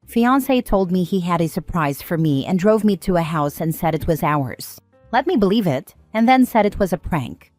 Fiancé told me he had a surprise for me and drove me to a house and said it was ours. Let me believe it, and then said it was a prank.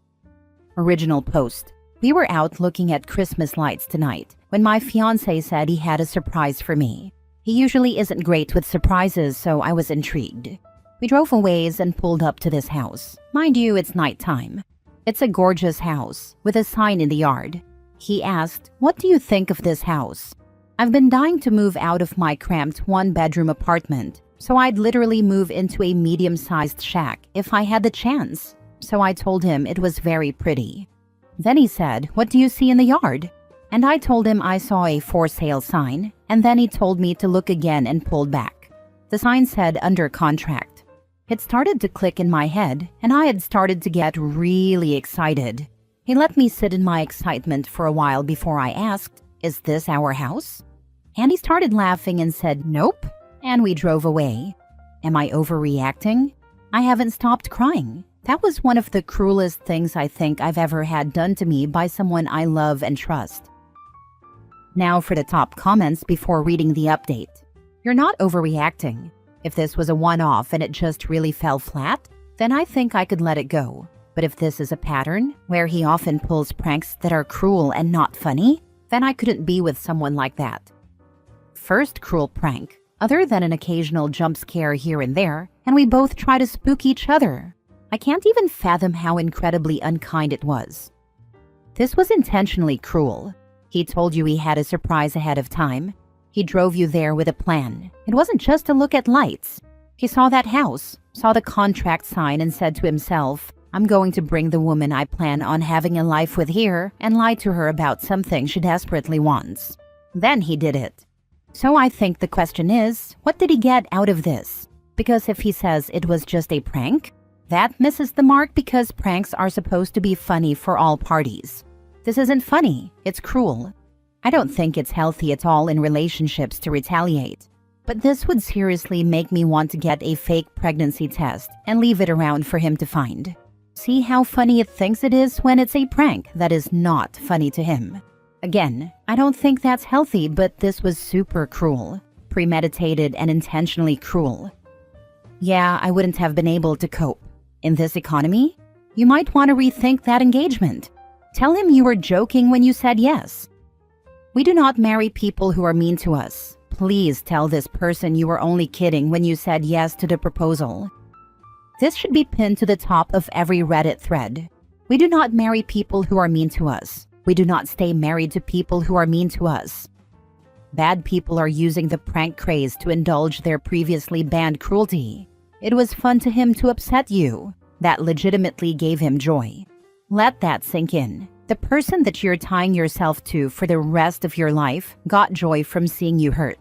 Original post. We were out looking at Christmas lights tonight when my fiancé said he had a surprise for me. He usually isn't great with surprises, so I was intrigued. We drove a ways and pulled up to this house. Mind you, it's nighttime. It's a gorgeous house with a sign in the yard. He asked, "What do you think of this house?" I've been dying to move out of my cramped one-bedroom apartment, so I'd literally move into a medium-sized shack if I had the chance. So I told him it was very pretty. Then he said, "What do you see in the yard?" And I told him I saw a for sale sign, and then he told me to look again and pulled back. The sign said under contract. It started to click in my head, and I had started to get really excited. He let me sit in my excitement for a while before I asked, "Is this our house?" And he started laughing and said, "Nope," and we drove away. Am I overreacting? I haven't stopped crying. That was one of the cruelest things I think I've ever had done to me by someone I love and trust. Now for the top comments before reading the update. You're not overreacting. If this was a one-off and it just really fell flat, then I think I could let it go. But if this is a pattern, where he often pulls pranks that are cruel and not funny, then I couldn't be with someone like that. First cruel prank, other than an occasional jump scare here and there, and we both try to spook each other. I can't even fathom how incredibly unkind it was. This was intentionally cruel. He told you he had a surprise ahead of time. He drove you there with a plan. It wasn't just to look at lights. He saw that house, saw the contract sign, and said to himself, "I'm going to bring the woman I plan on having a life with here and lie to her about something she desperately wants." Then he did it. So I think the question is, what did he get out of this? Because if he says it was just a prank, that misses the mark because pranks are supposed to be funny for all parties. This isn't funny, it's cruel. I don't think it's healthy at all in relationships to retaliate. But this would seriously make me want to get a fake pregnancy test and leave it around for him to find. See how funny it thinks it is when it's a prank that is not funny to him. Again, I don't think that's healthy, but this was super cruel, premeditated and intentionally cruel. Yeah, I wouldn't have been able to cope. In this economy, you might want to rethink that engagement. Tell him you were joking when you said yes. We do not marry people who are mean to us. Please tell this person you were only kidding when you said yes to the proposal. This should be pinned to the top of every Reddit thread. We do not marry people who are mean to us. We do not stay married to people who are mean to us. Bad people are using the prank craze to indulge their previously banned cruelty. It was fun to him to upset you. That legitimately gave him joy. Let that sink in. The person that you're tying yourself to for the rest of your life got joy from seeing you hurt.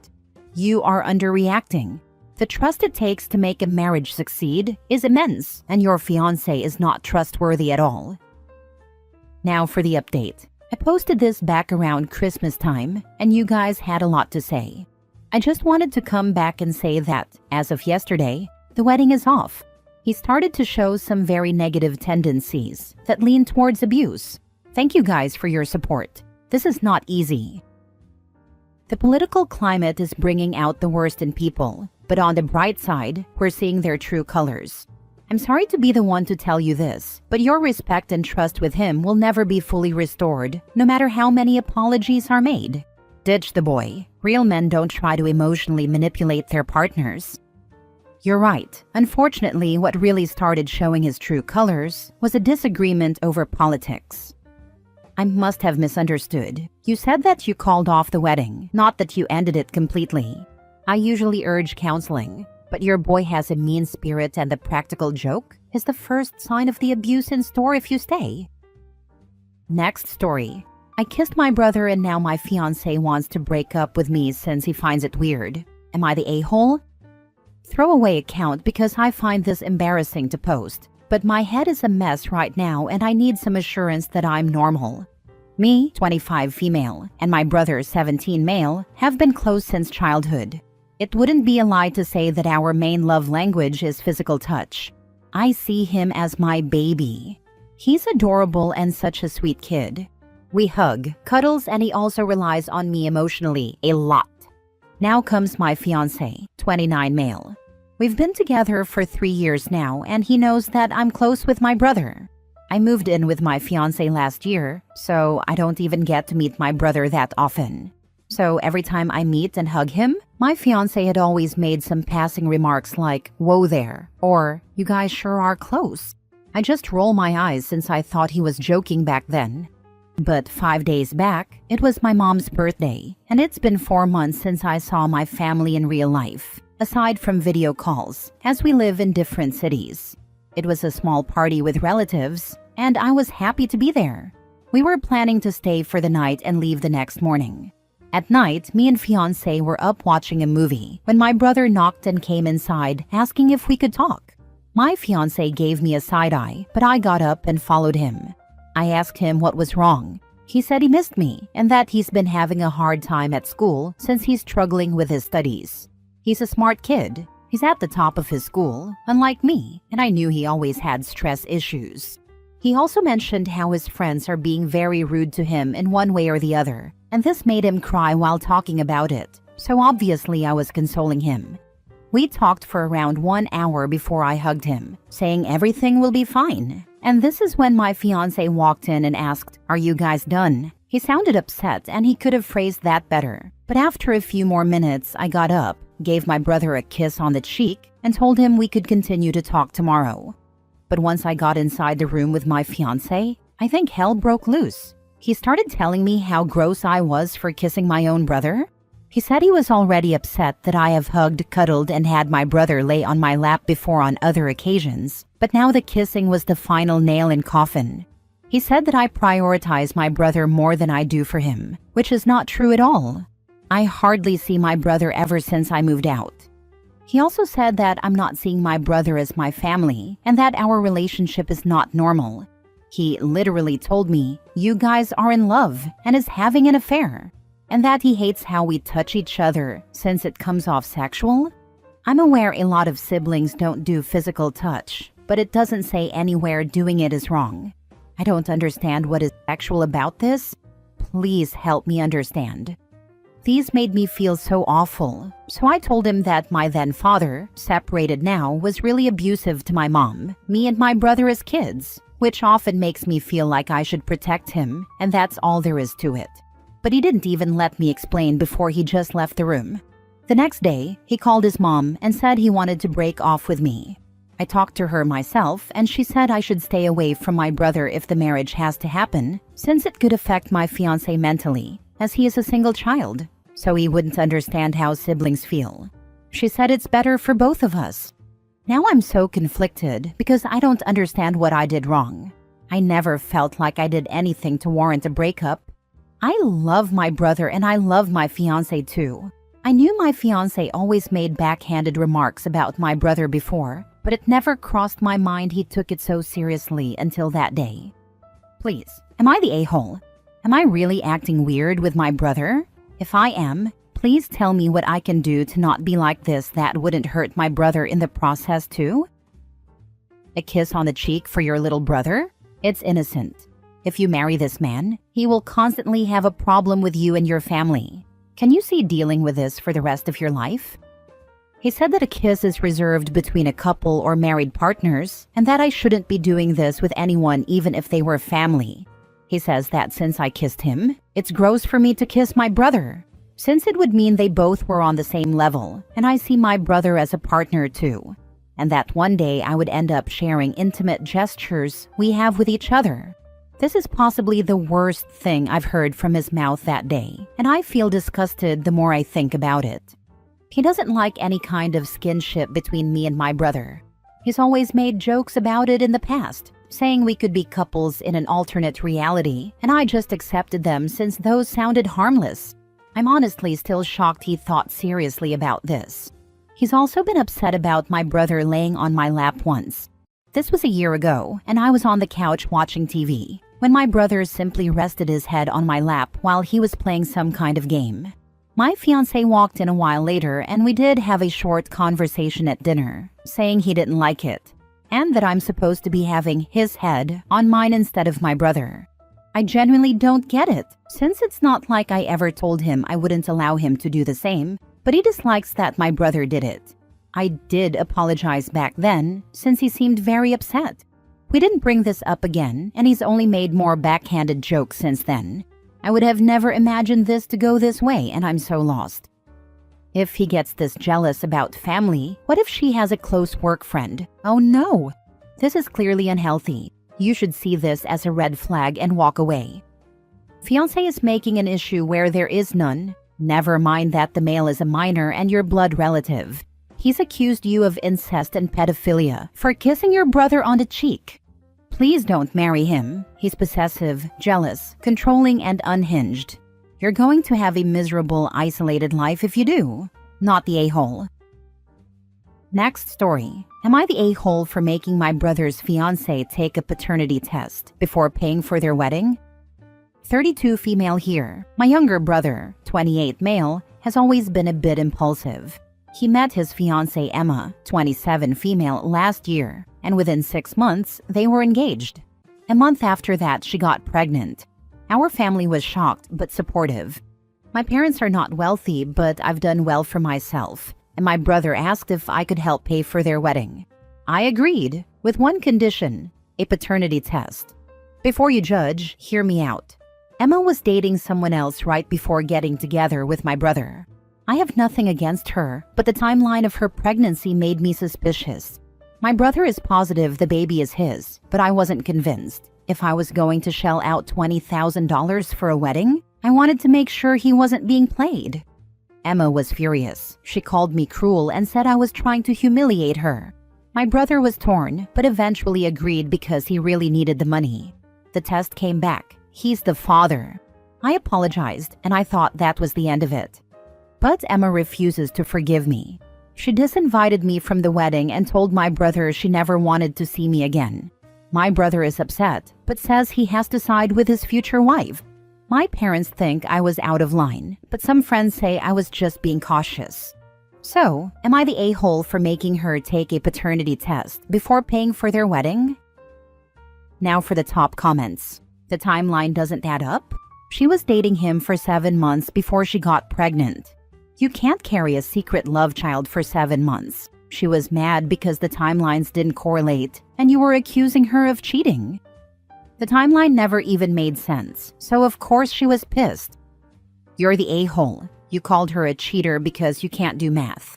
You are underreacting. The trust it takes to make a marriage succeed is immense, and your fiancé is not trustworthy at all. Now for the update. I posted this back around Christmas time, and you guys had a lot to say. I just wanted to come back and say that, as of yesterday, the wedding is off. He started to show some very negative tendencies that lean towards abuse. Thank you guys for your support. This is not easy. The political climate is bringing out the worst in people, but on the bright side, we're seeing their true colors. I'm sorry to be the one to tell you this, but your respect and trust with him will never be fully restored, no matter how many apologies are made. Ditch the boy. Real men don't try to emotionally manipulate their partners. You're right. Unfortunately, what really started showing his true colors was a disagreement over politics. I must have misunderstood. You said that you called off the wedding, not that you ended it completely. I usually urge counseling. But your boy has a mean spirit, and the practical joke is the first sign of the abuse in store if you stay. Next story. I kissed my brother and now my fiancé wants to break up with me since he finds it weird. Am I the a-hole? Throwaway account because I find this embarrassing to post. But my head is a mess right now and I need some assurance that I'm normal. Me, 25 female, and my brother, 17 male, have been close since childhood. It wouldn't be a lie to say that our main love language is physical touch. I see him as my baby. He's adorable and such a sweet kid. We hug, cuddles, and he also relies on me emotionally a lot. Now comes my fiancé, 29 male. We've been together for 3 years now, and he knows that I'm close with my brother. I moved in with my fiancé last year, so I don't even get to meet my brother that often. So every time I meet and hug him, my fiancé had always made some passing remarks like, "Whoa there," or "You guys sure are close." I just roll my eyes since I thought he was joking back then. But 5 days back, it was my mom's birthday, and it's been 4 months since I saw my family in real life, aside from video calls, as we live in different cities. It was a small party with relatives, and I was happy to be there. We were planning to stay for the night and leave the next morning. At night, me and fiancé were up watching a movie when my brother knocked and came inside asking if we could talk. My fiancé gave me a side eye, but I got up and followed him. I asked him what was wrong. He said he missed me and that he's been having a hard time at school since he's struggling with his studies. He's a smart kid. He's at the top of his school, unlike me, and I knew he always had stress issues. He also mentioned how his friends are being very rude to him in one way or the other, and this made him cry while talking about it, so obviously I was consoling him. We talked for around 1 hour before I hugged him, saying everything will be fine. And this is when my fiancé walked in and asked, "Are you guys done?" He sounded upset and he could have phrased that better. But after a few more minutes, I got up, gave my brother a kiss on the cheek, and told him we could continue to talk tomorrow. But once I got inside the room with my fiancé, I think hell broke loose. He started telling me how gross I was for kissing my own brother. He said he was already upset that I have hugged, cuddled, and had my brother lay on my lap before on other occasions, but now the kissing was the final nail in coffin. He said that I prioritize my brother more than I do for him, which is not true at all. I hardly see my brother ever since I moved out. He also said that I'm not seeing my brother as my family and that our relationship is not normal. He literally told me, "You guys are in love," and is having an affair, and that he hates how we touch each other since it comes off sexual. I'm aware a lot of siblings don't do physical touch, but it doesn't say anywhere doing it is wrong. I don't understand what is sexual about this. Please help me understand. These made me feel so awful, so I told him that my then father, separated now, was really abusive to my mom, me and my brother as kids, which often makes me feel like I should protect him, and that's all there is to it. But he didn't even let me explain before he just left the room. The next day, he called his mom and said he wanted to break off with me. I talked to her myself, and she said I should stay away from my brother if the marriage has to happen, since it could affect my fiancé mentally, as he is a single child, so he wouldn't understand how siblings feel. She said it's better for both of us. Now I'm so conflicted because I don't understand what I did wrong. I never felt like I did anything to warrant a breakup. I love my brother and I love my fiancé too. I knew my fiancé always made backhanded remarks about my brother before, but it never crossed my mind he took it so seriously until that day. Please, am I the a-hole? Am I really acting weird with my brother? If I am, please tell me what I can do to not be like this that wouldn't hurt my brother in the process too. A kiss on the cheek for your little brother? It's innocent. If you marry this man, he will constantly have a problem with you and your family. Can you see dealing with this for the rest of your life? He said that a kiss is reserved between a couple or married partners, and that I shouldn't be doing this with anyone even if they were family. He says that since I kissed him, it's gross for me to kiss my brother, since it would mean they both were on the same level, and I see my brother as a partner too, and that one day I would end up sharing intimate gestures we have with each other. This is possibly the worst thing I've heard from his mouth that day, and I feel disgusted the more I think about it. He doesn't like any kind of skinship between me and my brother. He's always made jokes about it in the past, saying we could be couples in an alternate reality, and I just accepted them since those sounded harmless. I'm honestly still shocked he thought seriously about this. He's also been upset about my brother laying on my lap once. This was a year ago, and I was on the couch watching TV, when my brother simply rested his head on my lap while he was playing some kind of game. My fiancé walked in a while later, and we did have a short conversation at dinner, saying he didn't like it, and that I'm supposed to be having his head on mine instead of my brother. I genuinely don't get it, since it's not like I ever told him I wouldn't allow him to do the same, but he dislikes that my brother did it. I did apologize back then, since he seemed very upset. We didn't bring this up again, and he's only made more backhanded jokes since then. I would have never imagined this to go this way, and I'm so lost. If he gets this jealous about family, what if she has a close work friend? Oh no! This is clearly unhealthy. You should see this as a red flag and walk away. Fiancé is making an issue where there is none. Never mind that the male is a minor and your blood relative. He's accused you of incest and pedophilia for kissing your brother on the cheek. Please don't marry him. He's possessive, jealous, controlling, and unhinged. You're going to have a miserable, isolated life if you do. Not the a-hole. Next story. Am I the a-hole for making my brother's fiancé take a paternity test before paying for their wedding? 32 female here. My younger brother, 28 male, has always been a bit impulsive. He met his fiancée Emma, 27 female, last year, and within 6 months, they were engaged. A month after that, she got pregnant. Our family was shocked but supportive. My parents are not wealthy, but I've done well for myself, and my brother asked if I could help pay for their wedding. I agreed, with one condition, a paternity test. Before you judge, hear me out. Emma was dating someone else right before getting together with my brother. I have nothing against her, but the timeline of her pregnancy made me suspicious. My brother is positive the baby is his, but I wasn't convinced. If I was going to shell out $20,000 for a wedding, I wanted to make sure he wasn't being played. Emma was furious. She called me cruel and said I was trying to humiliate her. My brother was torn, but eventually agreed because he really needed the money. The test came back. He's the father. I apologized, and I thought that was the end of it. But Emma refuses to forgive me. She disinvited me from the wedding and told my brother she never wanted to see me again. My brother is upset, but says he has to side with his future wife. My parents think I was out of line, but some friends say I was just being cautious. So, am I the a-hole for making her take a paternity test before paying for their wedding? Now for the top comments. The timeline doesn't add up. She was dating him for 7 months before she got pregnant. You can't carry a secret love child for 7 months. She was mad because the timelines didn't correlate, and you were accusing her of cheating. The timeline never even made sense, so of course she was pissed. You're the a-hole. You called her a cheater because you can't do math.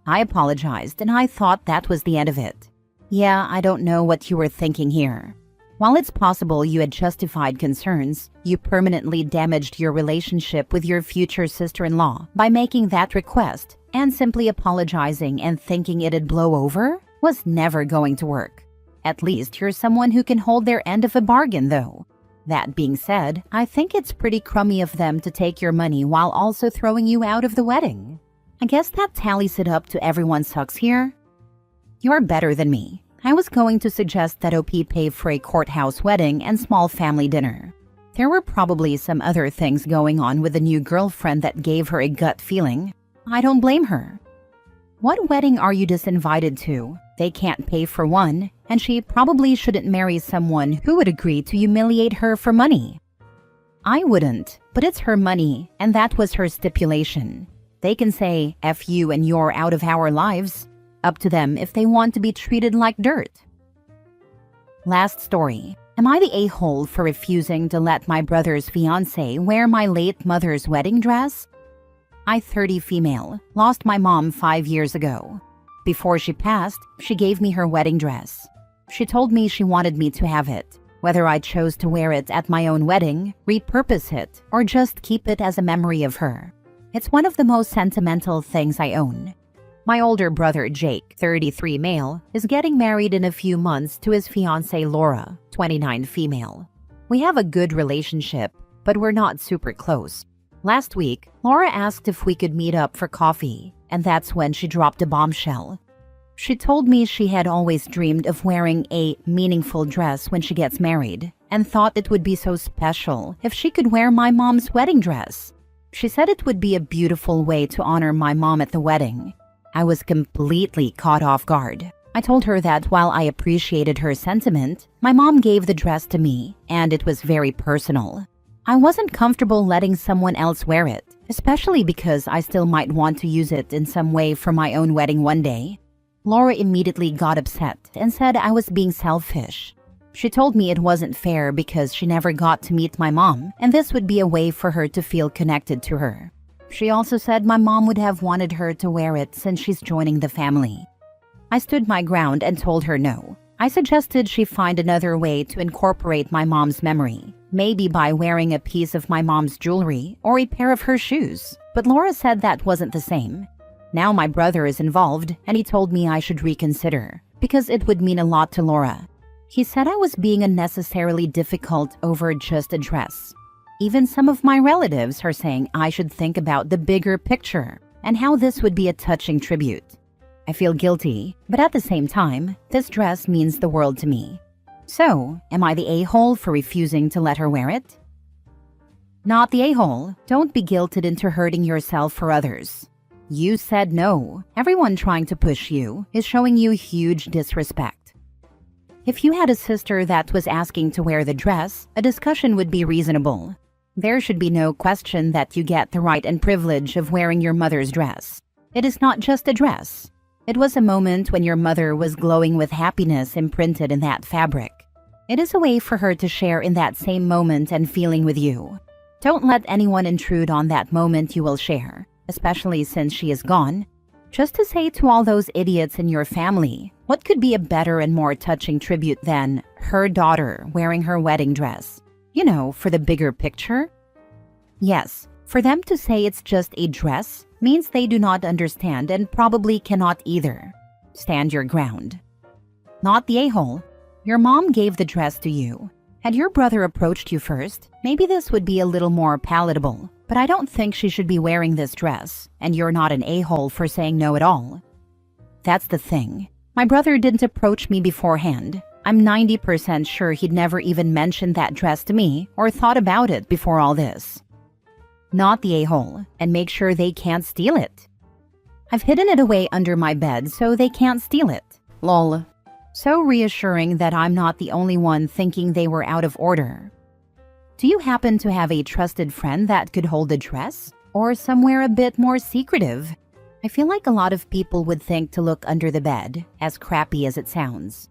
I apologized, and I thought that was the end of it. Yeah, I don't know what you were thinking here. While it's possible you had justified concerns, you permanently damaged your relationship with your future sister-in-law by making that request, and simply apologizing and thinking it'd blow over was never going to work. At least you're someone who can hold their end of a bargain, though. That being said, I think it's pretty crummy of them to take your money while also throwing you out of the wedding. I guess that tallies it up to everyone sucks here. You're better than me. I was going to suggest that OP pay for a courthouse wedding and small family dinner. There were probably some other things going on with the new girlfriend that gave her a gut feeling. I don't blame her. What wedding are you disinvited to? They can't pay for one, and she probably shouldn't marry someone who would agree to humiliate her for money. I wouldn't, but it's her money, and that was her stipulation. They can say, F you and you're out of our lives. Up to them if they want to be treated like dirt. Last story. Am I the a-hole for refusing to let my brother's fiancé wear my late mother's wedding dress? I, 30 female, lost my mom 5 years ago. Before she passed, she gave me her wedding dress. She told me she wanted me to have it, whether I chose to wear it at my own wedding, repurpose it, or just keep it as a memory of her. It's one of the most sentimental things I own. My older brother, Jake, 33 male, is getting married in a few months to his fiancée Laura, 29 female. We have a good relationship, but we're not super close. Last week, Laura asked if we could meet up for coffee, and that's when she dropped a bombshell. She told me she had always dreamed of wearing a meaningful dress when she gets married, and thought it would be so special if she could wear my mom's wedding dress. She said it would be a beautiful way to honor my mom at the wedding. I was completely caught off guard. I told her that while I appreciated her sentiment, my mom gave the dress to me, and it was very personal. I wasn't comfortable letting someone else wear it, especially because I still might want to use it in some way for my own wedding one day. Laura immediately got upset and said I was being selfish. She told me it wasn't fair because she never got to meet my mom, and this would be a way for her to feel connected to her. She also said my mom would have wanted her to wear it since she's joining the family. I stood my ground and told her no. I suggested she find another way to incorporate my mom's memory, maybe by wearing a piece of my mom's jewelry or a pair of her shoes. But Laura said that wasn't the same. Now my brother is involved, and he told me I should reconsider, because it would mean a lot to Laura. He said I was being unnecessarily difficult over just a dress. Even some of my relatives are saying I should think about the bigger picture and how this would be a touching tribute. I feel guilty, but at the same time, this dress means the world to me. So, am I the a-hole for refusing to let her wear it? Not the a-hole. Don't be guilted into hurting yourself for others. You said no. Everyone trying to push you is showing you huge disrespect. If you had a sister that was asking to wear the dress, a discussion would be reasonable. There should be no question that you get the right and privilege of wearing your mother's dress. It is not just a dress. It was a moment when your mother was glowing with happiness imprinted in that fabric. It is a way for her to share in that same moment and feeling with you. Don't let anyone intrude on that moment you will share, especially since she is gone. Just to say to all those idiots in your family, what could be a better and more touching tribute than her daughter wearing her wedding dress? You know, for the bigger picture? Yes, for them to say it's just a dress means they do not understand and probably cannot either. Stand your ground. Not the a-hole. Your mom gave the dress to you. Had your brother approached you first, maybe this would be a little more palatable. But I don't think she should be wearing this dress, and you're not an a-hole for saying no at all. That's the thing. My brother didn't approach me beforehand. I'm 90% sure he'd never even mentioned that dress to me or thought about it before all this. Not the a-hole, and make sure they can't steal it. I've hidden it away under my bed so they can't steal it. Lol. So reassuring that I'm not the only one thinking they were out of order. Do you happen to have a trusted friend that could hold a dress? Or somewhere a bit more secretive? I feel like a lot of people would think to look under the bed, as crappy as it sounds.